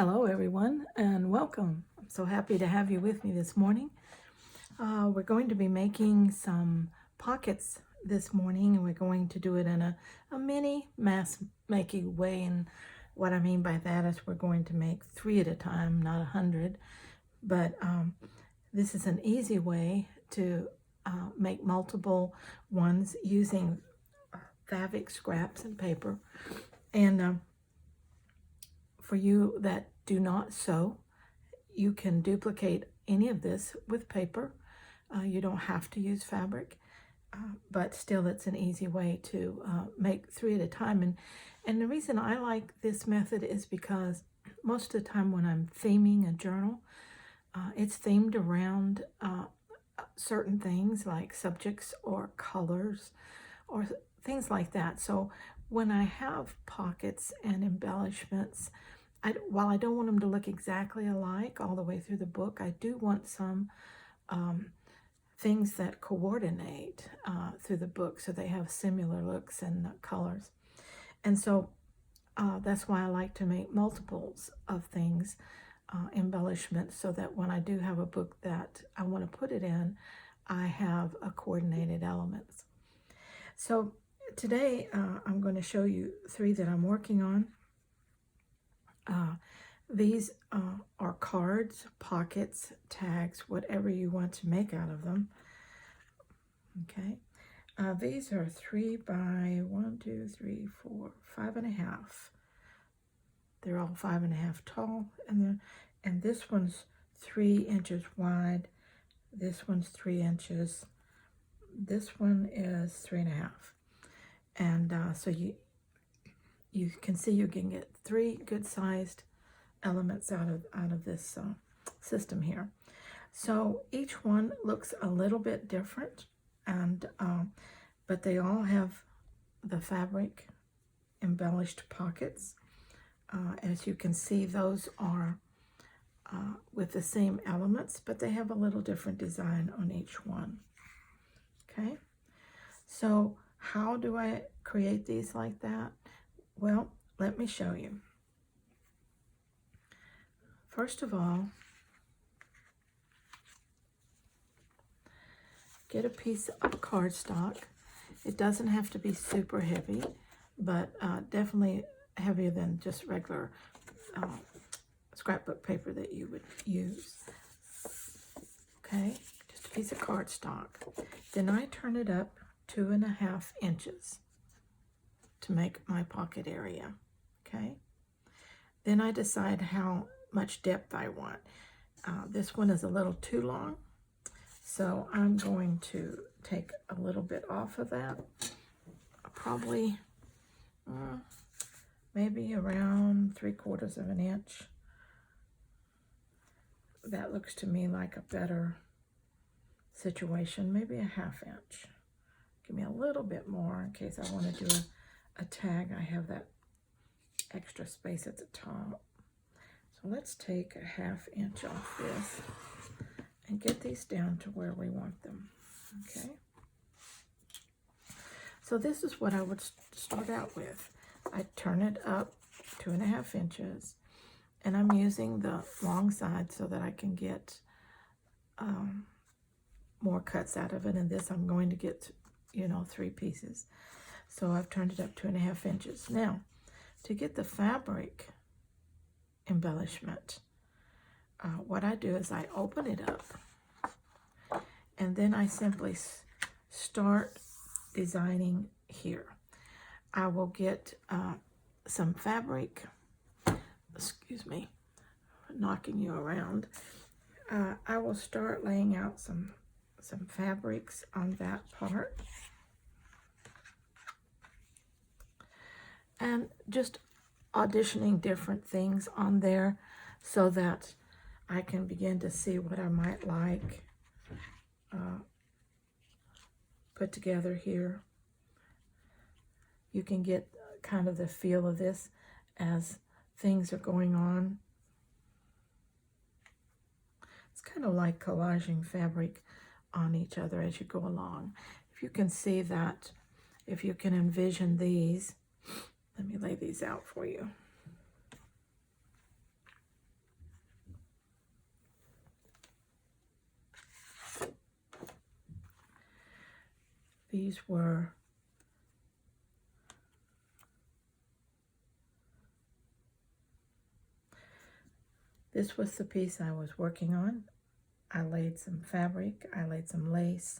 Hello everyone and welcome. I'm so happy to have you with me this morning. We're going to be making some pockets this morning, and we're going to do it in a mini mass making way. And what I mean by that is we're going to make 3 at a time, not 100. But this is an easy way to make multiple ones using fabric scraps and paper. And for you that do not sew, you can duplicate any of this with paper. You don't have to use fabric, but still it's an easy way to make 3 at a time. And the reason I like this method is because most of the time when I'm theming a journal, it's themed around certain things like subjects or colors or things like that. So when I have pockets and embellishments, while I don't want them to look exactly alike all the way through the book, I do want some things that coordinate through the book so they have similar looks and colors. And so that's why I like to make multiples of things, embellishments, so that when I do have a book that I want to put it in, I have a coordinated elements. So today I'm going to show you 3 that I'm working on. These are cards, pockets, tags, whatever you want to make out of them. Okay, these are 3 by 1, 2, 3, 4, 5.5. They're all 5.5 tall, and this one's 3 inches wide. This one's 3 inches. This one is 3.5. And so you can see you can get 3 good-sized elements out of this system here. So each one looks a little bit different, and but they all have the fabric embellished pockets. As you can see, those are with the same elements, but they have a little different design on each one. Okay, so how do I create these like that? Well, let me show you. First of all, get a piece of cardstock. It doesn't have to be super heavy, but definitely heavier than just regular scrapbook paper that you would use. Okay, just a piece of cardstock. Then I turn it up 2.5 inches to make my pocket area. Okay, then I decide how much depth I want. This one is a little too long, so I'm going to take a little bit off of that, probably maybe around 3/4 of an inch. That looks to me like a better situation, maybe a 1/2 inch. Give me a little bit more in case I want to do a tag. I have that extra space at the top. So let's take a 1/2 inch off this and get these down to where we want them. Okay. So this is what I would start out with. I turn it up 2.5 inches, and I'm using the long side so that I can get more cuts out of it. And this I'm going to get, 3 pieces. So I've turned it up 2.5 inches. Now, to get the fabric embellishment, what I do is I open it up, and then I simply start designing here. I will get some fabric. Excuse me, knocking you around. I will start laying out some fabrics on that part, and just auditioning different things on there so that I can begin to see what I might like put together here. You can get kind of the feel of this as things are going on. It's kind of like collaging fabric on each other as you go along. If you can see that, if you can envision these, let me lay these out for you. These were this was the piece I was working on. I laid some fabric, I laid some lace,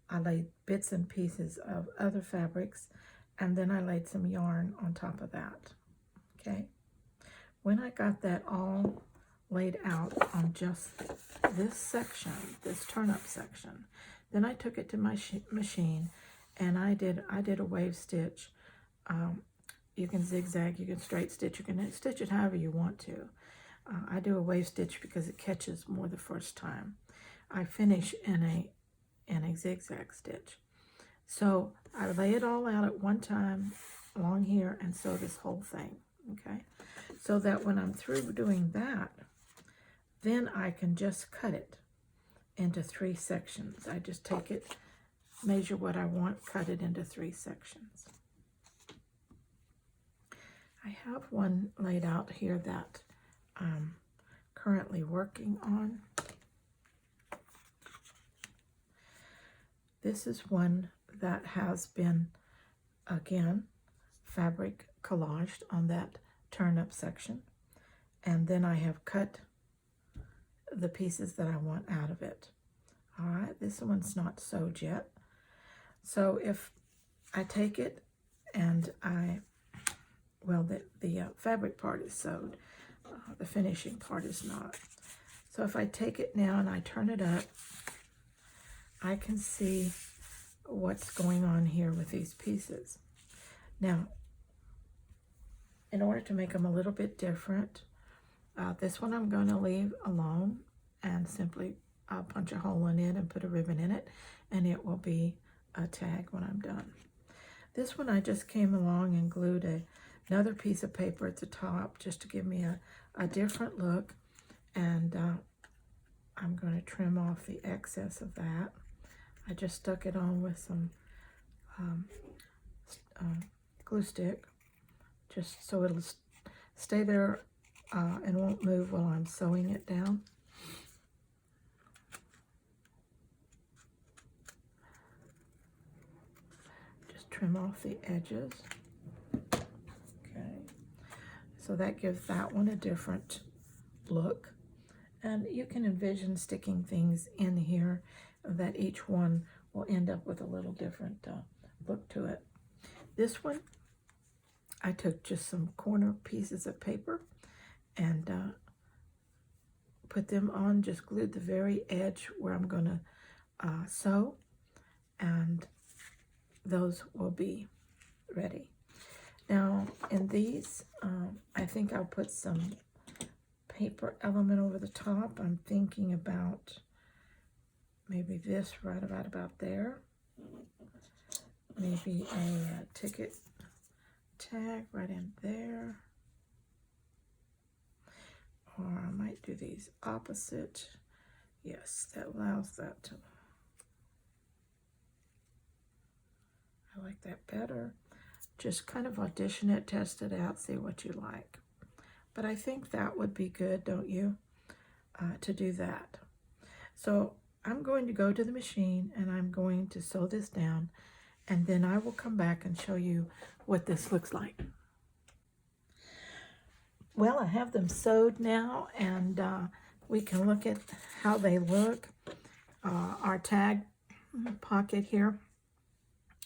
I laid bits and pieces of other fabrics, and then I laid some yarn on top of that, okay? When I got that all laid out on just this section, this turn-up section, then I took it to my machine and I did a wave stitch. You can zigzag, you can straight stitch, you can stitch it however you want to. I do a wave stitch because it catches more the first time. I finish in a zigzag stitch. So I lay it all out at one time along here and sew this whole thing, okay? So that when I'm through doing that, then I can just cut it into 3 sections. I just take it, measure what I want, cut it into 3 sections. I have one laid out here that I'm currently working on. This is one that has been, again, fabric collaged on that turn-up section. And then I have cut the pieces that I want out of it. All right, this one's not sewed yet. So if I take it and the fabric part is sewed, the finishing part is not. So if I take it now and I turn it up, I can see what's going on here with these pieces. Now, in order to make them a little bit different, this one I'm going to leave alone and simply punch a hole in it and put a ribbon in it, and it will be a tag when I'm done. This one I just came along and glued another piece of paper at the top just to give me a different look, and I'm going to trim off the excess of that. I just stuck it on with some glue stick just so it'll stay there and won't move while I'm sewing it down. Just trim off the edges. Okay, so that gives that one a different look. And you can envision sticking things in here that each one will end up with a little different look to it. This one, I took just some corner pieces of paper and put them on, just glued the very edge where I'm going to sew, and those will be ready. Now in these, I think I'll put some paper element over the top. I'm thinking about maybe this right about there. Maybe a ticket tag right in there. Or I might do these opposite. Yes, that allows that to. I like that better. Just kind of audition it, test it out, see what you like. But I think that would be good, don't you, to do that. So I'm going to go to the machine and I'm going to sew this down, and then I will come back and show you what this looks like. Well, I have them sewed now, and we can look at how they look. Our tag pocket here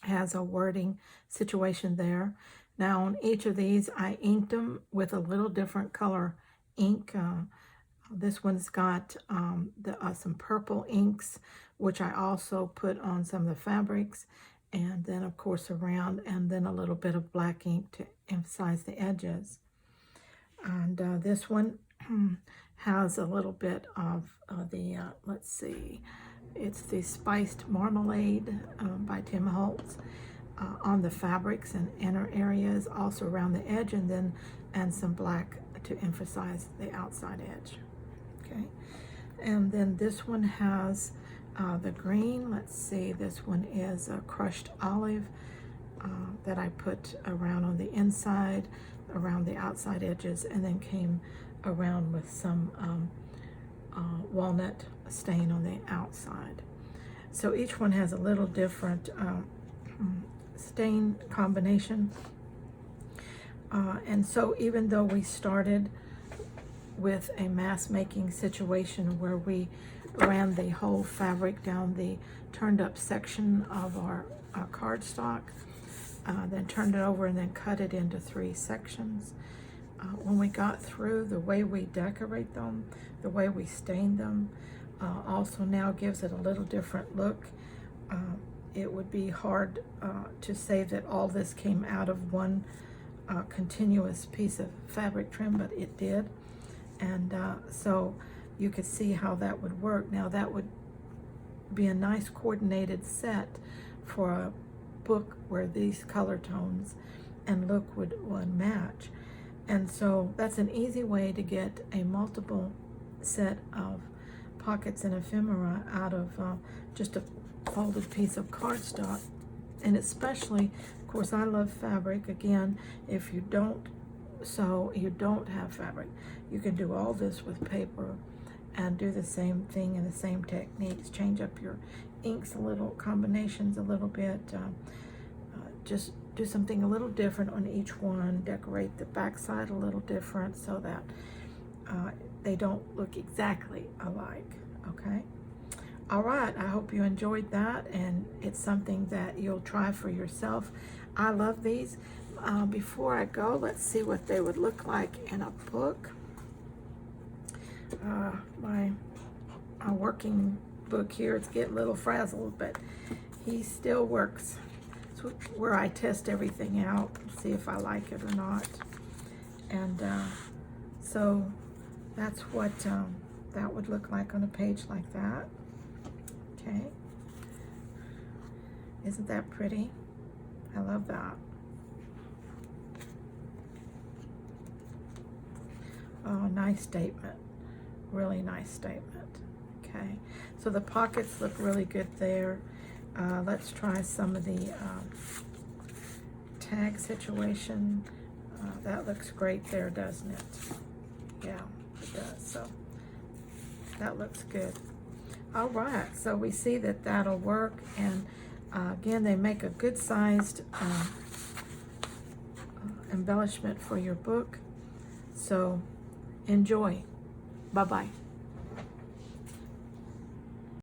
has a wording situation there. Now on each of these, I inked them with a little different color ink. This one's got some purple inks, which I also put on some of the fabrics, and then of course around, and then a little bit of black ink to emphasize the edges. And this one has a little bit of let's see, it's the Spiced Marmalade by Tim Holtz on the fabrics and inner areas, also around the edge, and some black to emphasize the outside edge. Okay, and then this one has the green. Let's see, this one is a crushed olive that I put around on the inside, around the outside edges, and then came around with some walnut stain on the outside. So each one has a little different stain combination. And so even though we started with a mass making situation where we ran the whole fabric down the turned up section of our cardstock, then turned it over and then cut it into 3 sections. When we got through, the way we decorate them, the way we stain them, also now gives it a little different look. It would be hard to say that all this came out of one continuous piece of fabric trim, but it did. And so you could see how that would work. Now that would be a nice coordinated set for a book where these color tones and look would match. And so that's an easy way to get a multiple set of pockets and ephemera out of just a folded piece of cardstock. And especially, of course, I love fabric. Again, if you don't sew, you don't have fabric, you can do all this with paper and do the same thing in the same techniques. Change up your inks a little, combinations a little bit. Just do something a little different on each one. Decorate the backside a little different so that they don't look exactly alike, okay? All right, I hope you enjoyed that, and it's something that you'll try for yourself. I love these. Before I go, let's see what they would look like in a book. My working book here, it's getting a little frazzled, but he still works. It's where I test everything out, see if I like it or not. And so that's what that would look like on a page like that. Okay. Isn't that pretty? I love that. Oh, nice statement. Really nice statement. Okay. So the pockets look really good there. Let's try some of the tag situation. That looks great there, doesn't it? Yeah, it does. So that looks good. All right, so we see that that'll work, and again, they make a good sized embellishment for your book. So enjoy. Bye-bye.